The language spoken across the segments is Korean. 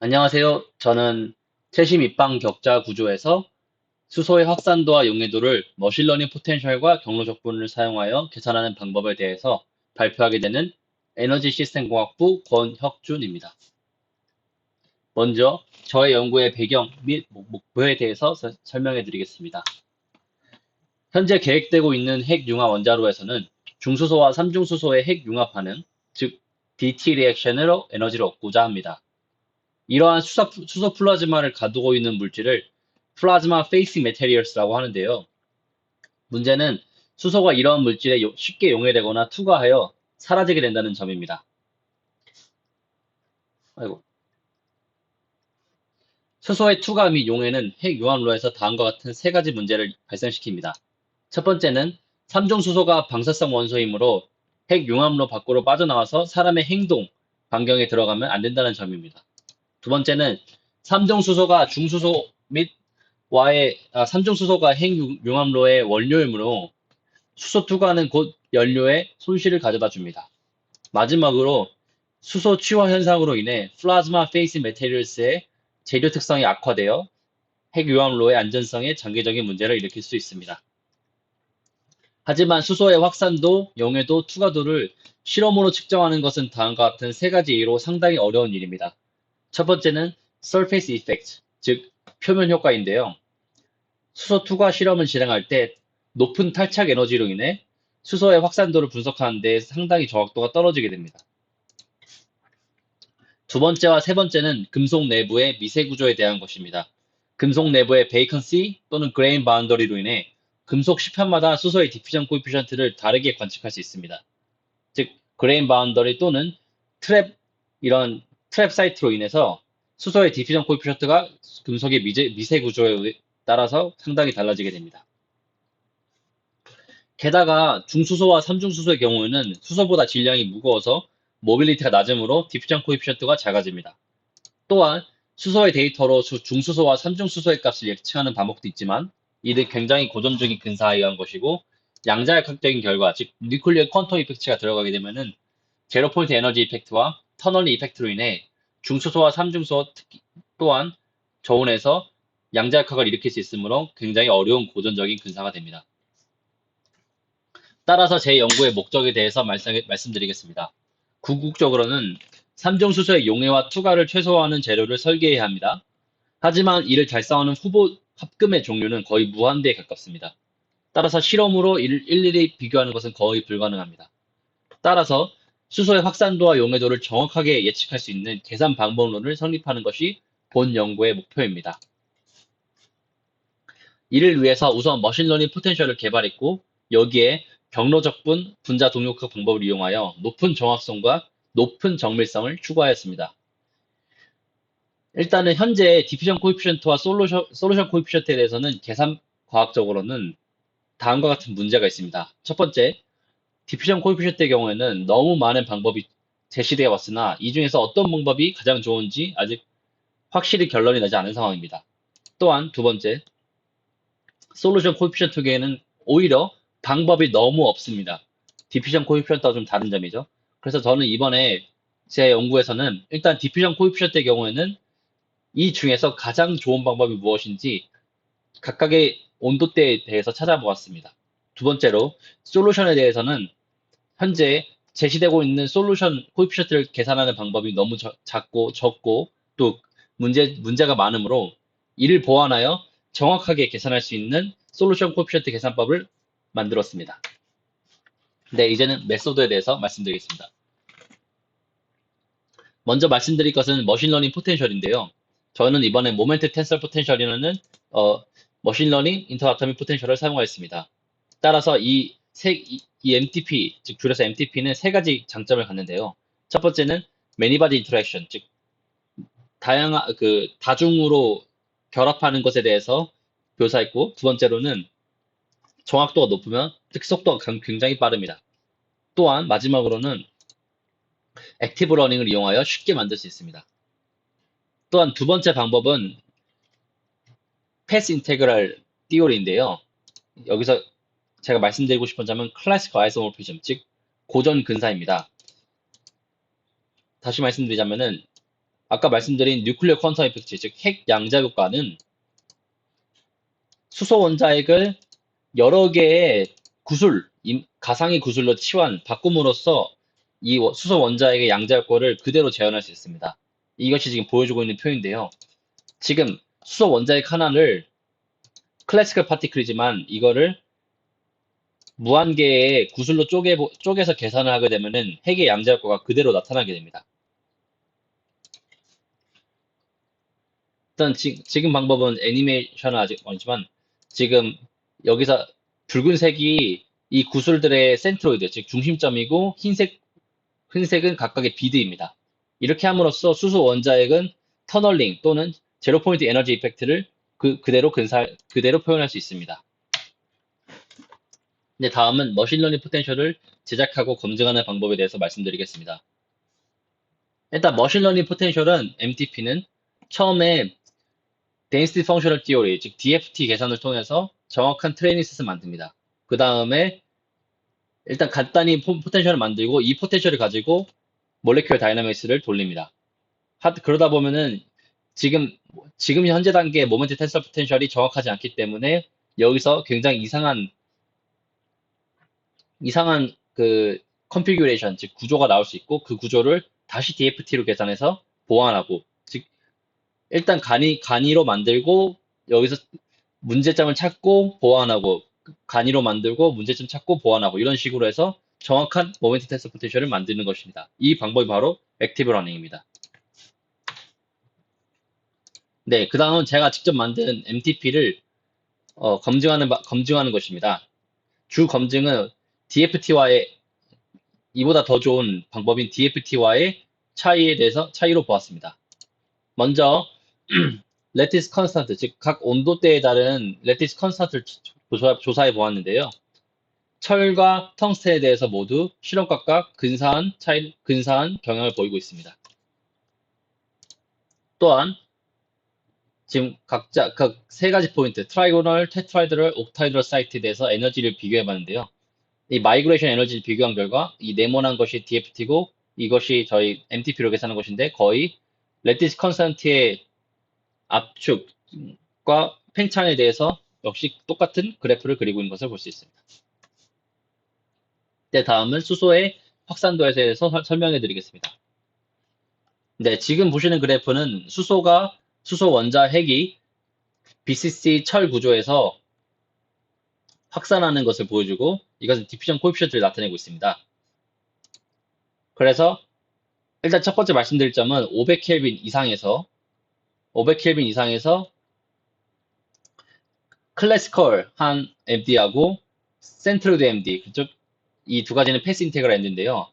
안녕하세요. 저는 최신 입방 격자 구조에서 수소의 확산도와 용해도를 머신러닝 포텐셜과 경로 적분을 사용하여 계산하는 방법에 대해서 발표하게 되는 에너지 시스템 공학부 권혁준입니다. 먼저 저의 연구의 배경 및 목표에 대해서 설명해 드리겠습니다. 현재 계획되고 있는 핵융합 원자로에서는 중수소와 삼중수소의 핵융합 반응, 즉 DT 리액션으로 에너지를 얻고자 합니다. 이러한 수소 플라즈마를 가두고 있는 물질을 플라즈마 페이싱 메테리얼스라고 하는데요. 문제는 수소가 이러한 물질에 쉽게 용해되거나 투과하여 사라지게 된다는 점입니다. 아이고. 수소의 투과 및 용해는 핵융합로에서 다음과 같은 세 가지 문제를 발생시킵니다. 첫 번째는 삼중수소가 방사성 원소이므로 핵융합로 밖으로 빠져나와서 사람의 행동, 반경에 들어가면 안 된다는 점입니다. 두 번째는 삼중수소가 중수소 및 삼중수소가 핵융합로의 원료이므로 수소 투과는 곧 연료의 손실을 가져다 줍니다. 마지막으로 수소 취화 현상으로 인해 플라즈마 페이스 메테리얼스의 재료 특성이 악화되어 핵융합로의 안전성에 장기적인 문제를 일으킬 수 있습니다. 하지만 수소의 확산도, 용해도, 투과도를 실험으로 측정하는 것은 다음과 같은 세 가지 이유로 상당히 어려운 일입니다. 첫 번째는 surface effect, 즉 표면 효과인데요. 수소 투과 실험을 진행할 때 높은 탈착 에너지로 인해 수소의 확산도를 분석하는 데 상당히 정확도가 떨어지게 됩니다. 두 번째와 세 번째는 금속 내부의 미세 구조에 대한 것입니다. 금속 내부의 베이컨시 또는 그레인 바운더리로 인해 금속 시판마다 수소의 디퓨전 코에피션트를 다르게 관측할 수 있습니다. 즉 그레인 바운더리 또는 트랩 이런 트랩 사이트로 인해서 수소의 디퓨전 코에피션트가 금속의 미세 구조에 따라서 상당히 달라지게 됩니다. 게다가 중수소와 삼중수소의 경우에는 수소보다 질량이 무거워서 모빌리티가 낮으므로 디퓨전 코에피션트가 작아집니다. 또한 수소의 데이터로 중수소와 삼중수소의 값을 예측하는 방법도 있지만 이는 굉장히 고전적인 근사에 의한 것이고 양자역학적인 결과, 즉 뉴클리어 퀀텀 이펙트가 들어가게 되면은 제로 포인트 에너지 이펙트와 터널리 이펙트로 인해 중수소와 삼중수소 또한 저온에서 양자역학을 일으킬 수 있으므로 굉장히 어려운 고전적인 근사가 됩니다. 따라서 제 연구의 목적에 대해서 말씀드리겠습니다. 궁극적으로는 삼중수소의 용해와 투과를 최소화하는 재료를 설계해야 합니다. 하지만 이를 달성하는 후보 합금의 종류는 거의 무한대에 가깝습니다. 따라서 실험으로 이를 일일이 비교하는 것은 거의 불가능합니다. 따라서 수소의 확산도와 용해도를 정확하게 예측할 수 있는 계산 방법론을 성립하는 것이 본 연구의 목표입니다. 이를 위해서 우선 머신러닝 포텐셜을 개발했고 여기에 경로적분 분자 동력학 방법을 이용하여 높은 정확성과 높은 정밀성을 추구하였습니다. 일단은 현재 디퓨전 코에피션트와 솔루션 코에피션트에 대해서는 계산 과학적으로는 다음과 같은 문제가 있습니다. 첫 번째, 디퓨전 코에피션트의 경우에는 너무 많은 방법이 제시되어 왔으나 이 중에서 어떤 방법이 가장 좋은지 아직 확실히 결론이 나지 않은 상황입니다. 또한 두 번째, 솔루션 코에피션트계에는 오히려 방법이 너무 없습니다. 디퓨전 코에피션트와 좀 다른 점이죠. 그래서 저는 이번에 제 연구에서는 일단 디퓨전 코에피션트의 경우에는 이 중에서 가장 좋은 방법이 무엇인지 각각의 온도대에 대해서 찾아보았습니다. 두 번째로 솔루션에 대해서는 현재 제시되고 있는 솔루션 코에피션트를 계산하는 방법이 너무 작고 적고 또 문제가 많으므로 이를 보완하여 정확하게 계산할 수 있는 솔루션 코에피션트 계산법을 만들었습니다. 네, 이제는 메소드에 대해서 말씀드리겠습니다. 먼저 말씀드릴 것은 머신러닝 포텐셜인데요. 저는 이번에 모멘트 텐서 포텐셜이라는 머신러닝 인터아토믹 포텐셜을 사용하였습니다. 따라서 이 MTP, 즉 줄여서 MTP는 세 가지 장점을 갖는데요. 첫 번째는 매니바디 인터랙션, 즉 다양한 다중으로 결합하는 것에 대해서 묘사했고, 두 번째로는 정확도가 높으면 특히 속도가 굉장히 빠릅니다. 또한 마지막으로는 액티브 러닝을 이용하여 쉽게 만들 수 있습니다. 또한 두 번째 방법은 패스 인테그랄 띠오리인데요. 여기서 제가 말씀드리고 싶은 점은 클래식 아이소모피즘, 즉 고전 근사입니다. 다시 말씀드리자면은 아까 말씀드린 뉴클리어 퀀텀 이펙트, 즉 핵 양자 효과는 수소 원자핵을 여러 개의 구술, 가상의 구술로 바꿈으로써 이 수소 원자핵의 양자 효과를 그대로 재현할 수 있습니다. 이것이 지금 보여주고 있는 표인데요. 지금 수소 원자핵 하나를 클래시컬 파티클이지만 이거를 무한개의 구슬로 쪼개서 계산을 하게 되면은 핵의 양자 효과가 그대로 나타나게 됩니다. 일단 지금 방법은 애니메이션은 아직 아니지만 지금 여기서 붉은색이 이 구슬들의 센트로이드, 즉 중심점이고 흰색은 각각의 비드입니다. 이렇게 함으로써 수소 원자핵은 터널링 또는 제로 포인트 에너지 이펙트를 그대로 표현할 수 있습니다. 이제 다음은 머신러닝 포텐셜을 제작하고 검증하는 방법에 대해서 말씀드리겠습니다. 일단 머신러닝 포텐셜은 MTP는 처음에 Density Functional Theory, 즉 DFT 계산을 통해서 정확한 트레이닝 셋을 만듭니다. 그 다음에 일단 간단히 포텐셜을 만들고 이 포텐셜을 가지고 몰레큘러 다이나믹스를 돌립니다. 그러다 보면은 지금 현재 단계의 모멘트 텐서 포텐셜이 정확하지 않기 때문에 여기서 굉장히 이상한 그 컨피규레이션, 즉 구조가 나올 수 있고 그 구조를 다시 DFT로 계산해서 보완하고, 즉 일단 간이로 만들고 여기서 문제점을 찾고 보완하고, 간이로 만들고 문제점 찾고 보완하고, 이런 식으로 해서 정확한 모멘트 텐서 포텐셜을 만드는 것입니다. 이 방법이 바로 액티브 러닝입니다. 네, 그 다음은 제가 직접 만든 MTP를 검증하는 것입니다. 주 검증은 DFT와의 이보다 더 좋은 방법인 DFT와의 차이로 보았습니다. 먼저 레티스 컨스턴트, 즉 각 온도대에 따른 레티스 컨스턴트를 조사해 보았는데요. 철과 텅스텐에 대해서 모두 실험값과 근사한 경향을 보이고 있습니다. 또한 지금 각자 각 세 가지 포인트, 트라이고널, 테트라이드럴, 옥타이드럴 사이트에 대해서 에너지를 비교해 봤는데요. 이 마이그레이션 에너지를 비교한 결과 이 네모난 것이 DFT고 이것이 저희 MTP로 계산한 것인데, 거의 레티스 컨스턴트의 압축과 팽창에 대해서 역시 똑같은 그래프를 그리고 있는 것을 볼 수 있습니다. 네, 다음은 수소의 확산도에 대해서 설명해 드리겠습니다. 네, 지금 보시는 그래프는 수소 원자 핵이 BCC 철 구조에서 확산하는 것을 보여주고, 이것은 디퓨전 코에피션트를 나타내고 있습니다. 그래서 일단 첫 번째 말씀드릴 점은 500켈빈 이상에서 클래시컬한 MD하고 센트로이드 MD, 그쪽 이 두 가지는 패스 인테그럴 MD인데요.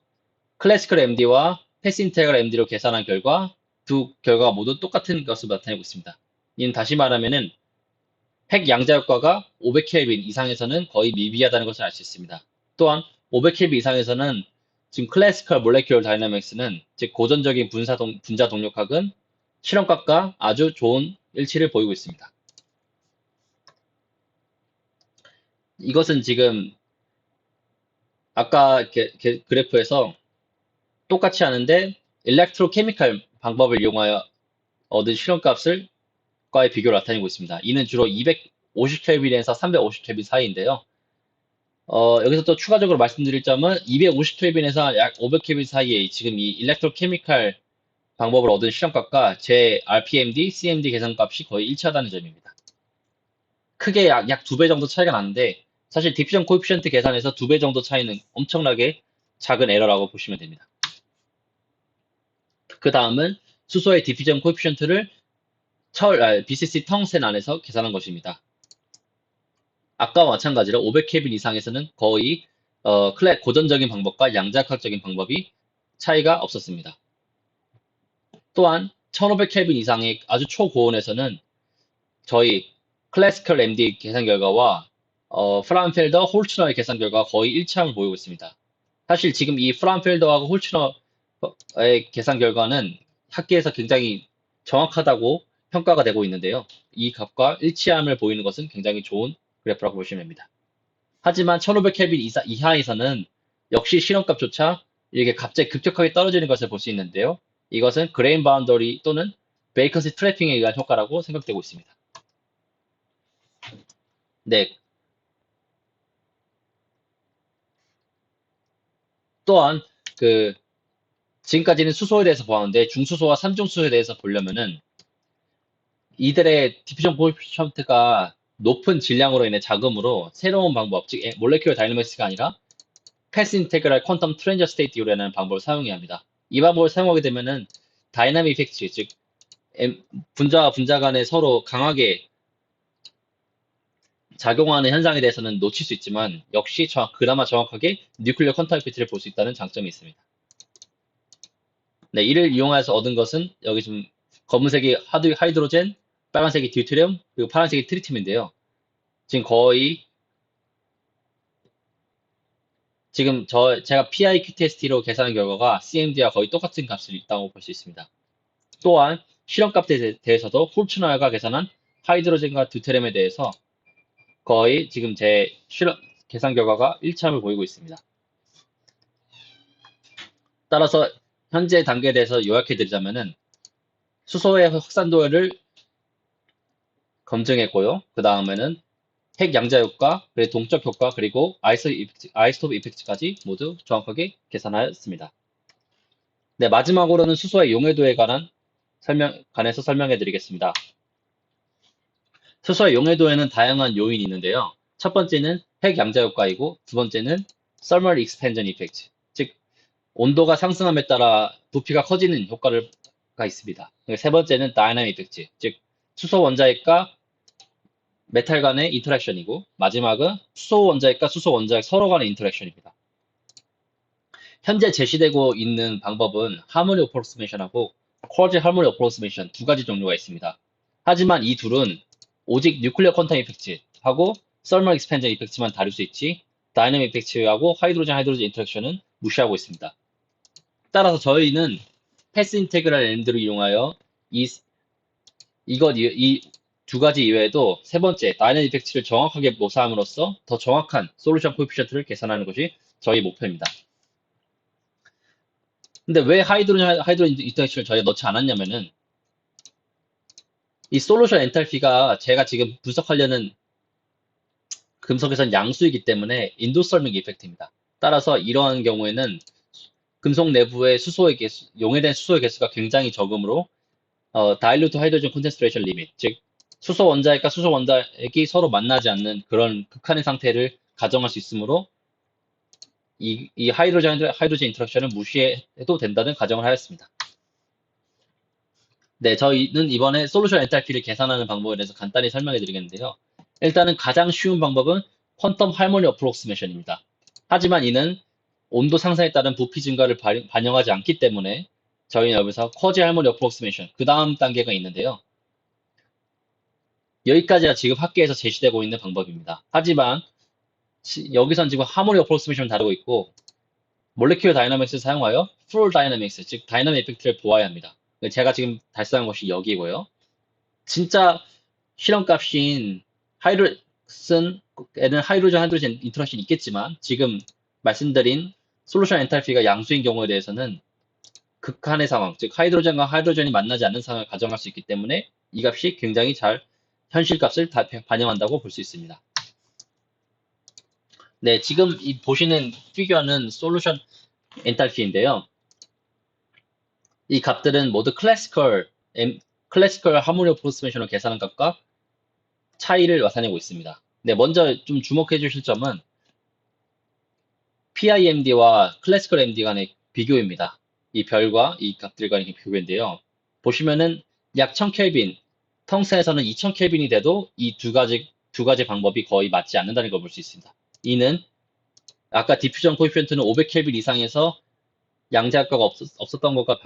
클래시컬 MD와 패스 인테그럴 MD로 계산한 결과 두 결과가 모두 똑같은 것을 나타내고 있습니다. 이는 다시 말하면은 핵 양자 효과가 500켈빈 이상에서는 거의 미비하다는 것을 알 수 있습니다. 또한 500켈빈 이상에서는 지금 클래시컬 몰레큘러 다이나믹스는, 즉 고전적인 분자 동력학은 실험값과 아주 좋은 일치를 보이고 있습니다. 이것은 지금 아까 그래프에서 똑같이 하는데 일렉트로케미칼 방법을 이용하여 얻은 실험값을 과의 비교를 나타내고 있습니다. 이는 주로 250켈빈에서 350켈빈 사이인데요. 여기서 또 추가적으로 말씀드릴 점은 250켈빈에서 약 500켈빈 사이에 지금 이 일렉트로케미칼 방법을 얻은 실험값과 제 RPMD, CMD 계산값이 거의 일치하다는 점입니다. 크게 약 2배 정도 차이가 나는데, 사실 디퓨전 코에피션트 계산에서 2배 정도 차이는 엄청나게 작은 에러라고 보시면 됩니다. 그 다음은 수소의 디퓨전 코에피션트를 BCC 텅센 안에서 계산한 것입니다. 아까와 마찬가지로 500켈빈 이상에서는 거의 고전적인 방법과 양자역학적인 방법이 차이가 없었습니다. 또한 1500켈빈 이상의 아주 초고온에서는 저희 클래시컬 MD 계산 결과와 프라운펠더, 홀츠너의 계산 결과가 거의 일치함을 보이고 있습니다. 사실 지금 이 프라운펠더하고 홀츠너의 계산 결과는 학계에서 굉장히 정확하다고 평가가 되고 있는데요. 이 값과 일치함을 보이는 것은 굉장히 좋은 그래프라고 보시면 됩니다. 하지만 1500켈빈 이하에서는 역시 실험값조차 이렇게 갑자기 급격하게 떨어지는 것을 볼 수 있는데요. 이것은 그레인 바운더리 또는 베이컨시 트래핑에 의한 효과라고 생각되고 있습니다. 네, 또한 그 지금까지는 수소에 대해서 보았는데 중수소와 삼중수소에 대해서 보려면은 이들의 디퓨전 코에피션트가 높은 질량으로 인해 자금으로 새로운 방법, 즉 몰레큘러 다이내믹스가 아니라 패스 인테그랄 퀀텀 트랜저 스테이트라는 방법을 사용해야 합니다. 이 방법을 사용하게 되면은 다이나믹 이펙트, 즉 분자와 분자 간에 서로 강하게 작용하는 현상에 대해서는 놓칠 수 있지만 역시 그나마 정확하게 뉴클리어 퀀텀 이펙트를 볼 수 있다는 장점이 있습니다. 네, 이를 이용해서 얻은 것은 여기 좀 검은색이 하이드로젠, 빨간색이 듀테리움, 그리고 파란색이 트리튬인데요. 지금 거의 지금 제가 PIQTST로 계산한 결과가 CMD와 거의 똑같은 값을 있다고 볼 수 있습니다. 또한 실험값에 대해서도 훌츠나여가 계산한 하이드로젠과 듀테리움에 대해서 거의 지금 제 실험 계산 결과가 일치함을 보이고 있습니다. 따라서 현재 단계에 대해서 요약해 드리자면은 수소의 확산도를 검증했고요. 그 다음에는 핵 양자 효과, 그리고 동적 효과, 그리고 아이스토프 이펙트까지 모두 정확하게 계산하였습니다. 네, 마지막으로는 수소의 용해도에 관해서 설명해 드리겠습니다. 수소의 용해도에는 다양한 요인이 있는데요. 첫 번째는 핵 양자 효과이고, 두 번째는 thermal expansion effect, 즉 온도가 상승함에 따라 부피가 커지는 효과가 있습니다. 세 번째는 dynamic effect, 즉 수소 원자핵과 메탈 간의 인터랙션이고, 마지막은 수소 원자핵과 수소 원자핵 서로 간의 인터랙션입니다. 현재 제시되고 있는 방법은 하모니 어프로스메이션하고 쿼지 하모니 어프로스메이션 두 가지 종류가 있습니다. 하지만 이 둘은 오직 뉴클리어 퀀텀 이펙트하고 썰멀 익스펜전 이펙트만 다룰 수 있지 다이내믹 이펙트하고 하이드로젠 인터랙션은 무시하고 있습니다. 따라서 저희는 패스 인테그랄 엔드를 이용하여 이 두 가지 이외에도 세 번째 다이내믹 이펙트를 정확하게 모사함으로써 더 정확한 솔루션 코에피션트를 계산하는 것이 저희 목표입니다. 근데 왜 하이드로젠 인터랙션을 저희가 넣지 않았냐면은 이 솔루션 엔탈피가 제가 지금 분석하려는 금속에선 양수이기 때문에 인도설명 이펙트입니다. 따라서 이러한 경우에는 금속 내부의 용해된 수소의 개수가 굉장히 적으므로 다일루트 하이드로젠 콘센트레이션 리밋, 즉 수소 원자핵과 수소 원자핵이 서로 만나지 않는 그런 극한의 상태를 가정할 수 있으므로 이 하이드로젠 인터랙션을 무시해도 된다는 가정을 하였습니다. 네, 저희는 이번에 솔루션 엔탈피를 계산하는 방법에 대해서 간단히 설명해 드리겠는데요. 일단은 가장 쉬운 방법은 퀀텀 할모니 어프록시메이션입니다. 하지만 이는 온도 상승에 따른 부피 증가를 반영하지 않기 때문에 저희는 여기서 쿼지 할모니 어프록시메이션 그 다음 단계가 있는데요. 여기까지가 지금 학계에서 제시되고 있는 방법입니다. 하지만 여기선 지금 하모니 어프록시메이션을 다루고 있고 몰레큘러 다이나믹스를 사용하여 풀 다이나믹스, 즉 다이나믹 이펙트를 보아야 합니다. 제가 지금 달성한 것이 여기고요. 진짜 실험값인 에는 하이드로젠 인터랙션이 있겠지만 지금 말씀드린 솔루션 엔탈피가 양수인 경우에 대해서는 극한의 상황, 즉 하이드로젠과 하이드로젠이 만나지 않는 상황을 가정할 수 있기 때문에 이 값이 굉장히 잘 현실값을 반영한다고 볼 수 있습니다. 네, 지금 보시는 피규어는 솔루션 엔탈피인데요. 이 값들은 모두 클래시컬 하모니 어프로스메이션으로 계산한 값과 차이를 나타내고 있습니다. 네, 먼저 좀 주목해 주실 점은 PIMD와 클래시컬 MD 간의 비교입니다. 이 별과 이 값들 간의 비교인데요. 보시면은 약 1000켈빈, 텅스에서는 2000켈빈이 돼도 이 두 가지 방법이 거의 맞지 않는다는 걸 볼 수 있습니다. 이는 아까 디퓨전 코에피션트는 500켈빈 이상에서 양자효과가 없었던 것과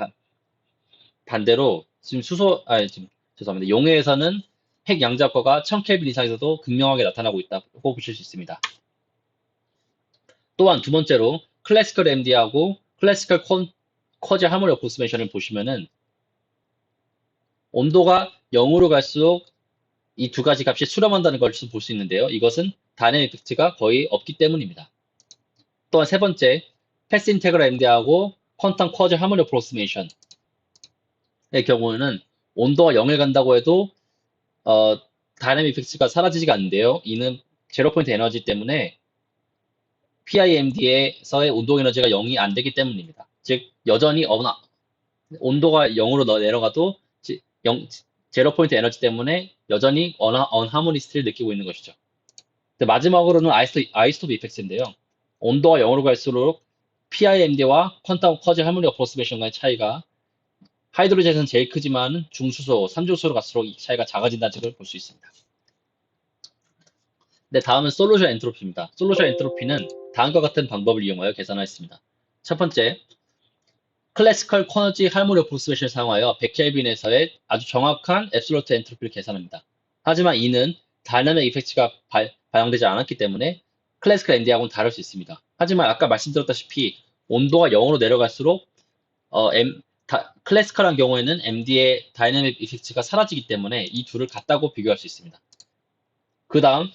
반대로 지금 죄송합니다. 용해에서는 핵 양자효과가 1000켈빈 이상에서도 극명하게 나타나고 있다고 보실 수 있습니다. 또한 두 번째로 클래시컬 MD하고 클래시컬 쿼지 하모니 어프로스메이션을 보시면은 온도가 0으로 갈수록 이 두 가지 값이 수렴한다는 걸 볼 수 있는데요. 이것은 다이내믹 이펙트가 거의 없기 때문입니다. 또한 세 번째, 패스 인테그럴 MD하고 퀀텀 쿼지 하모니 어프로스메이션. 경우에는 온도가 0에 간다고 해도 어, 다이내믹 이펙트가 사라지지가 않는데요. 이는 제로 포인트 에너지 때문에 PIMD에서의 운동 에너지가 0이 안 되기 때문입니다. 즉 여전히 온도가 0으로 내려가도 제로 포인트 에너지 때문에 여전히 언하모니스트를 느끼고 있는 것이죠. 마지막으로는 아이스토프 이펙트인데요. 온도가 0으로 갈수록 PIMD와 퀀텀 커즈 할모니 어프로스메이션 간의 차이가 하이드로젠은 제일 크지만 중수소, 삼중수소로 갈수록 이 차이가 작아진다는 점을 볼 수 있습니다. 네, 다음은 솔루션 엔트로피입니다. 솔루션 엔트로피는 다음과 같은 방법을 이용하여 계산하였습니다. 첫 번째, 클래시컬 쿼너지 할모니 어프로스메이션을 사용하여 100켈빈에서의 아주 정확한 앱솔루트 엔트로피를 계산합니다. 하지만 이는 다이내믹 이펙트가 반영되지 않았기 때문에 클래시컬 ND하고는 다를 수 있습니다. 하지만 아까 말씀드렸다시피 온도가 0으로 내려갈수록 클래시컬한 경우에는 MD의 다이내믹 이펙트가 사라지기 때문에 이 둘을 같다고 비교할 수 있습니다. 그 다음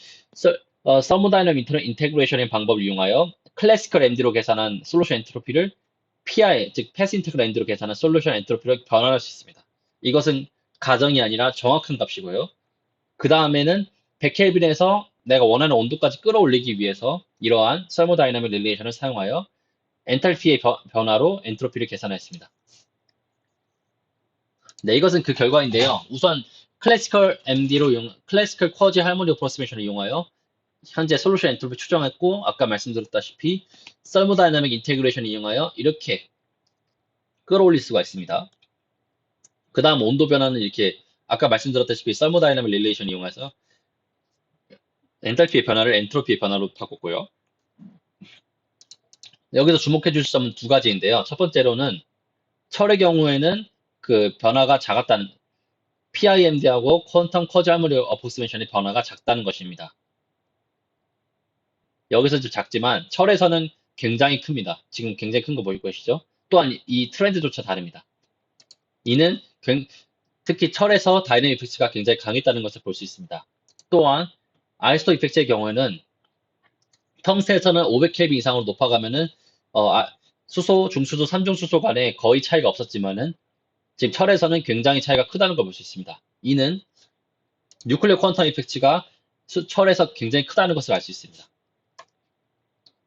서모다이내믹 인테그레이션의 방법을 이용하여 클래시컬 MD로 계산한 솔루션 엔트로피를 PI, 즉 패스 인테그럴 MD로 계산한 솔루션 엔트로피로 변환할 수 있습니다. 이것은 가정이 아니라 정확한 값이고요. 그 다음에는 100켈빈에서 내가 원하는 온도까지 끌어올리기 위해서 이러한 서모다이내믹 릴레이션을 사용하여 엔탈피의 변화로 엔트로피를 계산했습니다. 네, 이것은 그 결과인데요. 우선 클래시컬 클래시컬 쿼지 할모니 어프로스메이션을 이용하여 현재 솔루션 엔트로피 추정했고, 아까 말씀드렸다시피 서모다이내믹 인테그레이션을 이용하여 이렇게 끌어올릴 수가 있습니다. 그 다음 온도 변화는 이렇게 아까 말씀드렸다시피 서모다이내믹 릴레이션을 이용해서 엔탈피의 변화를 엔트로피의 변화로 바꿨고요. 여기서 주목해 주실 점은 두 가지인데요. 첫 번째로는 철의 경우에는 그 변화가 작았다는 PIMD하고 퀀텀 커즈 할모니 어프로스메이션의 변화가 작다는 것입니다. 여기서 좀 작지만 철에서는 굉장히 큽니다. 지금 굉장히 큰 거 보일 것이죠. 또한 이 트렌드조차 다릅니다. 이는 특히 철에서 다이내믹 이펙트가 굉장히 강했다는 것을 볼 수 있습니다. 또한 아이스토 이펙트의 경우에는 텅스텐에서는 500켈빈 이상으로 높아가면은 수소, 중수소, 삼중수소 간에 거의 차이가 없었지만은 지금 철에서는 굉장히 차이가 크다는 걸 볼 수 있습니다. 이는 뉴클리어 퀀텀 이펙트가 철에서 굉장히 크다는 것을 알 수 있습니다.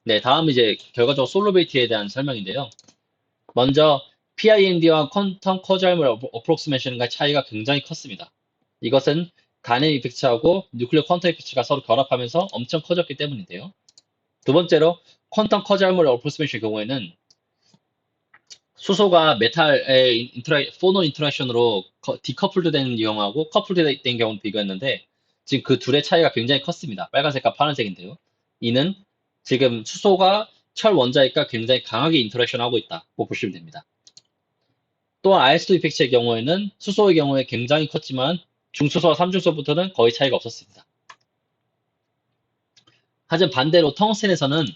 네, 다음 이제 결과적으로 솔로베이티에 대한 설명인데요. 먼저 PIMD와 퀀텀 커저얼 어프록시메이션과 차이가 굉장히 컸습니다. 이것은 다이내믹 이펙트하고 뉴클리어 퀀텀 이펙트가 서로 결합하면서 엄청 커졌기 때문인데요. 두 번째로 퀀텀 커저얼 어프록시메이션의 경우에는 수소가 메탈의 포노 인터랙션으로 디커플드 된 경우하고 커플드 된 경우를 비교했는데 지금 그 둘의 차이가 굉장히 컸습니다. 빨간색과 파란색인데요. 이는 지금 수소가 철 원자핵과 굉장히 강하게 인터랙션하고 있다고 보시면 됩니다. 또한 아이스토 이펙트의 경우에는 수소의 경우에 굉장히 컸지만 중수소와 삼중수소부터는 거의 차이가 없었습니다. 하지만 반대로 텅스텐에서는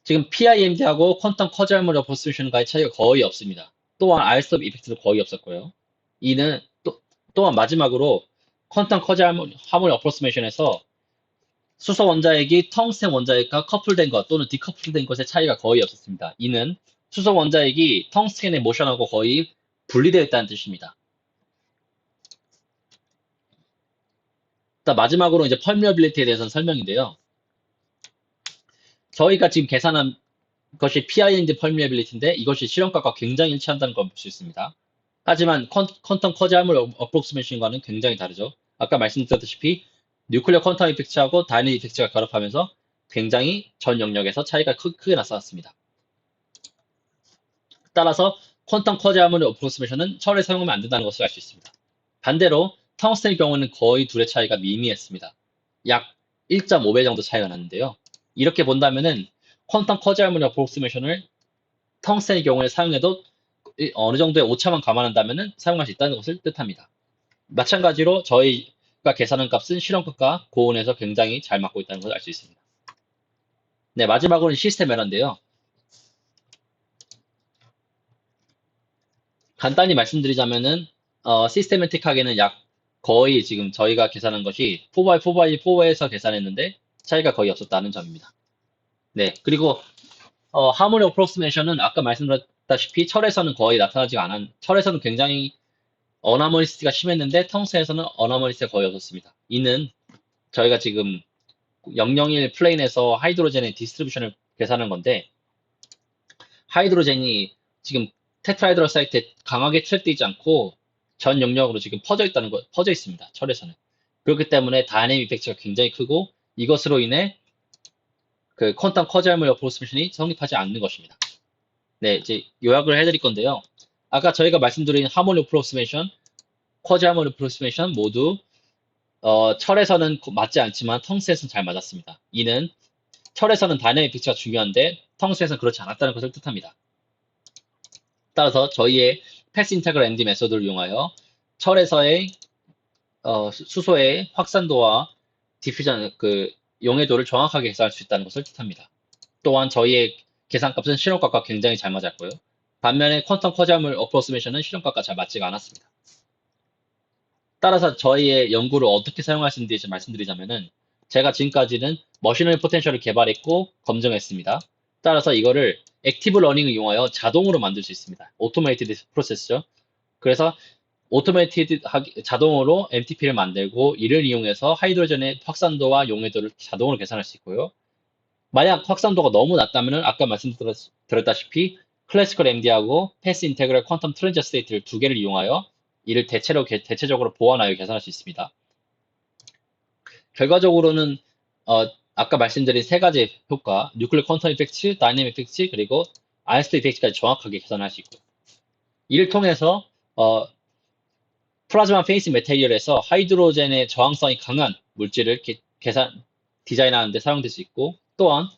지금 PIMD하고 퀀텀 커즈 할모니 어프로스메이션과의 차이가 거의 없습니다. 또한 아이스토 이펙트도 거의 없었고요. 이는 또한 마지막으로 퀀텀 커즈 할모니 어프로스메이션에서 수소 원자핵이 텅스텐 원자핵과 커플된 것 또는 디커플된 것의 차이가 거의 없었습니다. 이는 수소 원자핵이 텅스텐의 모션하고 거의 분리되어 있다는 뜻입니다. 마지막으로 이제 펄미어빌리티에 대해서는 설명인데요. 저희가 지금 계산한 것이 PIMD 펄미어빌리티인데 이것이 실험값과 굉장히 일치한다는 걸 볼 수 있습니다. 하지만 퀀텀 커즈 할모니 어프록시메이션과는 굉장히 다르죠. 아까 말씀드렸다시피 뉴클리어 퀀텀 이펙트하고 다이내믹 이펙트가 결합하면서 굉장히 전 영역에서 차이가 크게 나타났습니다. 따라서 퀀텀 커즈 할모니 어프로스메이션은 철에 사용하면 안 된다는 것을 알 수 있습니다. 반대로 텅스텐의 경우는 거의 둘의 차이가 미미했습니다. 약 1.5배 정도 차이가 났는데요. 이렇게 본다면은 퀀텀 커즈 할모니 어프로스메이션을 텅스텐의 경우에 사용해도 어느 정도의 오차만 감안한다면은 사용할 수 있다는 것을 뜻합니다. 마찬가지로 저희가 계산한 값은 실험값과 고온에서 굉장히 잘 맞고 있다는 것을 알 수 있습니다. 네, 마지막으로는 시스템 에러인데요. 간단히 말씀드리자면은 시스테매틱하게는 약 거의 지금 저희가 계산한 것이 4x4x4에서 계산했는데 차이가 거의 없었다는 점입니다. 네, 그리고 하모니 어프로스메이션은 아까 말씀드렸다시피 철에서는 거의 나타나지가 않은, 철에서는 굉장히 어나머니시티가 심했는데 텅스에서는 어나머니시티가 거의 없었습니다. 이는 저희가 지금 001 플레인에서 하이드로젠의 디스트리뷰션을 계산한 건데, 하이드로젠이 지금 테트라이드럴 사이트에 강하게 트랩되지 않고 전 영역으로 지금 퍼져 있습니다. 철에서는. 그렇기 때문에 다이내믹 이펙트가 굉장히 크고, 이것으로 인해 그 퀀텀 커저널 어프로시메이션이 성립하지 않는 것입니다. 네, 이제 요약을 해드릴 건데요. 아까 저희가 말씀드린 하모니 어프로시메이션, 쿼지 하모니 어프로시메이션 모두 철에서는 맞지 않지만 텅스에서는 잘 맞았습니다. 이는 철에서는 다이내믹 이펙트가 중요한데 텅스에서는 그렇지 않았다는 것을 뜻합니다. 따라서 저희의 패스 인테그럴 MD 메소드를 이용하여 철에서의 수소의 확산도와 디퓨전 용해도를 정확하게 계산할 수 있다는 것을 뜻합니다. 또한 저희의 계산값은 실험값과 굉장히 잘 맞았고요. 반면에 퀀텀 커저널 어프로시메이션은 실험값과 잘 맞지가 않았습니다. 따라서 저희의 연구를 어떻게 사용할 수 있는지 말씀드리자면은, 제가 지금까지는 머신러닝 포텐셜을 개발했고 검증했습니다. 따라서 이거를 액티브 러닝을 이용하여 자동으로 만들 수 있습니다. 오토메이티드 프로세스죠. 그래서 오토메이티드 자동으로 MTP를 만들고, 이를 이용해서 하이드로젠의 확산도와 용해도를 자동으로 계산할 수 있고요. 만약 확산도가 너무 낮다면 아까 말씀드렸다시피 클래시컬 MD하고 패스 인테그럴 퀀텀 트랜저 스테이트를 두 개를 이용하여 이를 대체적으로 보완하여 계산할 수 있습니다. 결과적으로는 아까 말씀드린 세 가지 효과, 뉴클리어 퀀텀 이펙트, 다이내믹 이펙트, 그리고 아인슈타인 이펙트까지 정확하게 계산할 수 있고요. 이를 통해서 플라즈마 페이스 메테리얼에서 하이드로젠의 저항성이 강한 물질을 디자인하는 데 사용될 수 있고, 또한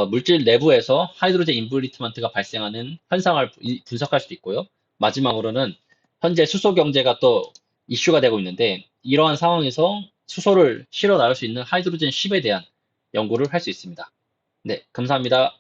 물질 내부에서 하이드로젠 인브리트먼트가 발생하는 현상을 분석할 수도 있고요. 마지막으로는 현재 수소 경제가 또 이슈가 되고 있는데, 이러한 상황에서 수소를 실어 나올 수 있는 하이드로젠 10에 대한 연구를 할 수 있습니다. 네, 감사합니다.